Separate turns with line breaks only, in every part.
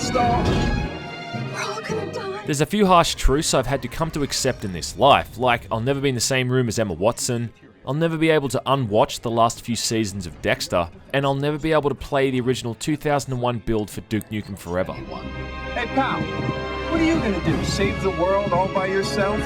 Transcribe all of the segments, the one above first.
star?
We're all gonna die.
There's a few harsh truths I've had to come to accept in this life, like I'll never be in the same room as Emma Watson, I'll never be able to unwatch the last few seasons of Dexter, and I'll never be able to play the original 2001 build for Duke Nukem Forever.
Hey, pal, what are you gonna do? Save the world all by yourself?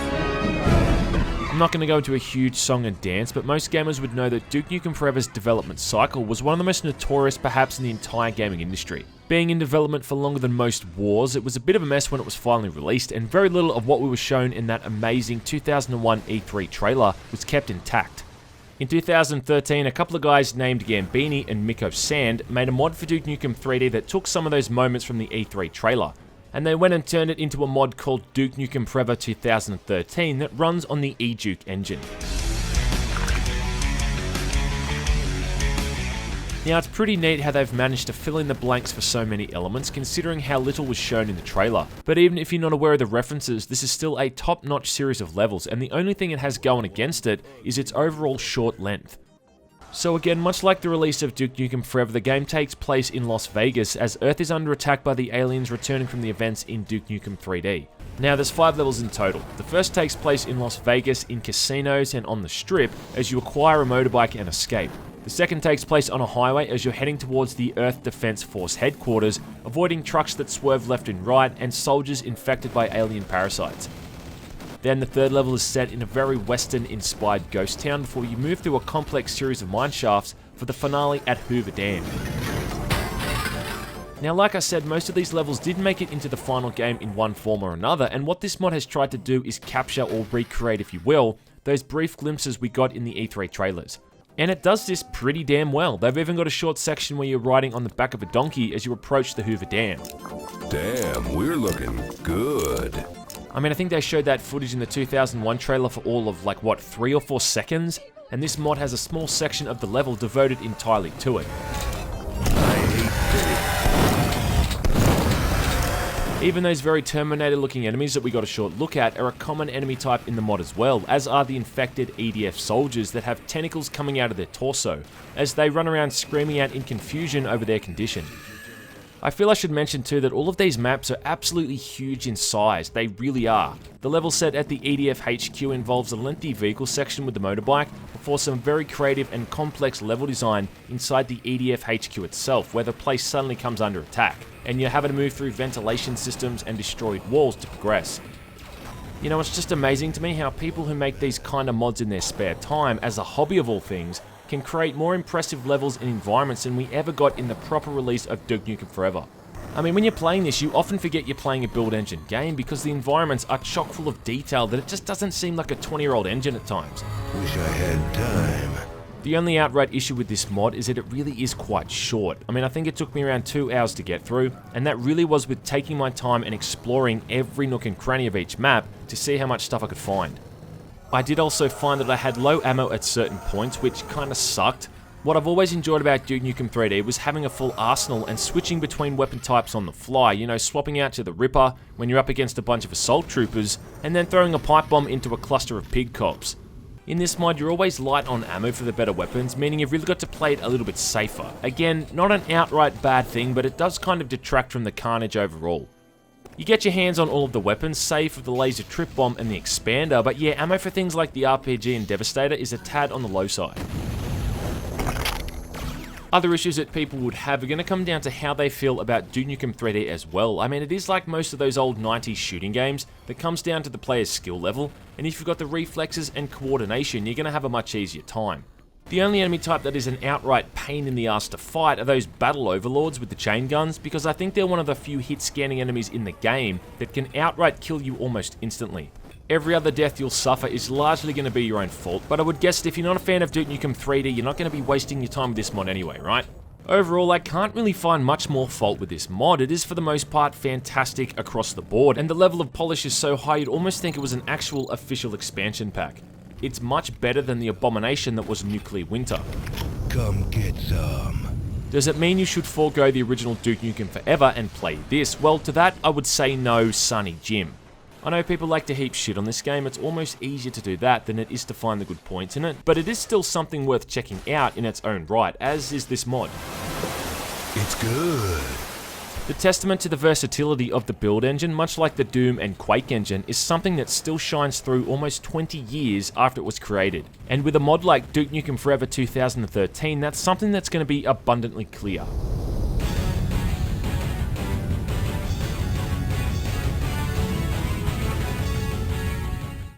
I'm not going to go into a huge song and dance, but most gamers would know that Duke Nukem Forever's development cycle was one of the most notorious perhaps in the entire gaming industry. Being in development for longer than most wars, it was a bit of a mess when it was finally released, and very little of what we were shown in that amazing 2001 E3 trailer was kept intact. In 2013, a couple of guys named Gambini and Miko Sand made a mod for Duke Nukem 3D that took some of those moments from the E3 trailer, and they went and turned it into a mod called Duke Nukem Forever 2013 that runs on the eDuke engine. Now, it's pretty neat how they've managed to fill in the blanks for so many elements, considering how little was shown in the trailer. But even if you're not aware of the references, this is still a top-notch series of levels, and the only thing it has going against it is its overall short length. So again, much like the release of Duke Nukem Forever, the game takes place in Las Vegas as Earth is under attack by the aliens returning from the events in Duke Nukem 3D. Now, there's 5 levels in total. The first takes place in Las Vegas in casinos and on the Strip as you acquire a motorbike and escape. The second takes place on a highway as you're heading towards the Earth Defense Force headquarters, avoiding trucks that swerve left and right and soldiers infected by alien parasites. Then the third level is set in a very western-inspired ghost town before you move through a complex series of mineshafts for the finale at Hoover Dam. Now, like I said, most of these levels did make it into the final game in one form or another, and what this mod has tried to do is capture or recreate, if you will, those brief glimpses we got in the E3 trailers. And it does this pretty damn well. They've even got a short section where you're riding on the back of a donkey as you approach the Hoover Dam.
Damn, we're looking good.
I mean, I think they showed that footage in the 2001 trailer for all of, like, what, 3 or 4 seconds? And this mod has a small section of the level devoted entirely to it. Even those very Terminator-looking enemies that we got a short look at are a common enemy type in the mod as well, as are the infected EDF soldiers that have tentacles coming out of their torso, as they run around screaming out in confusion over their condition. I feel I should mention too that all of these maps are absolutely huge in size, they really are. The level set at the EDF HQ involves a lengthy vehicle section with the motorbike, before some very creative and complex level design inside the EDF HQ itself, where the place suddenly comes under attack, and you're having to move through ventilation systems and destroyed walls to progress. You know, it's just amazing to me how people who make these kind of mods in their spare time, as a hobby of all things, can create more impressive levels and environments than we ever got in the proper release of Duke Nukem Forever. I mean, when you're playing this, you often forget you're playing a build engine game because the environments are chock full of detail that it just doesn't seem like a 20-year-old engine at times.
Wish I had time.
The only outright issue with this mod is that it really is quite short. I mean, I think it took me around 2 hours to get through, and that really was with taking my time and exploring every nook and cranny of each map to see how much stuff I could find. I did also find that I had low ammo at certain points, which kinda sucked. What I've always enjoyed about Duke Nukem 3D was having a full arsenal and switching between weapon types on the fly, you know, swapping out to the Ripper when you're up against a bunch of assault troopers, and then throwing a pipe bomb into a cluster of pig cops. In this mod, you're always light on ammo for the better weapons, meaning you've really got to play it a little bit safer. Again, not an outright bad thing, but it does kind of detract from the carnage overall. You get your hands on all of the weapons, save for the laser trip bomb and the expander, but yeah, ammo for things like the RPG and Devastator is a tad on the low side. Other issues that people would have are going to come down to how they feel about Duke Nukem 3D as well. I mean, it is like most of those old 90s shooting games that comes down to the player's skill level, and if you've got the reflexes and coordination, you're going to have a much easier time. The only enemy type that is an outright pain in the ass to fight are those battle overlords with the chain guns, because I think they're one of the few hit scanning enemies in the game that can outright kill you almost instantly. Every other death you'll suffer is largely going to be your own fault, but I would guess that if you're not a fan of Duke Nukem 3D, you're not going to be wasting your time with this mod anyway, right? Overall, I can't really find much more fault with this mod. It is for the most part fantastic across the board, and the level of polish is so high you'd almost think it was an actual official expansion pack. It's much better than the abomination that was Nuclear Winter.
Come get some.
Does it mean you should forego the original Duke Nukem Forever and play this? Well, to that I would say no, Sonny Jim. I know people like to heap shit on this game, it's almost easier to do that than it is to find the good points in it, but it is still something worth checking out in its own right, as is this mod.
It's good.
The testament to the versatility of the build engine, much like the Doom and Quake engine, is something that still shines through almost 20 years after it was created. And with a mod like Duke Nukem Forever 2013, that's something that's going to be abundantly clear.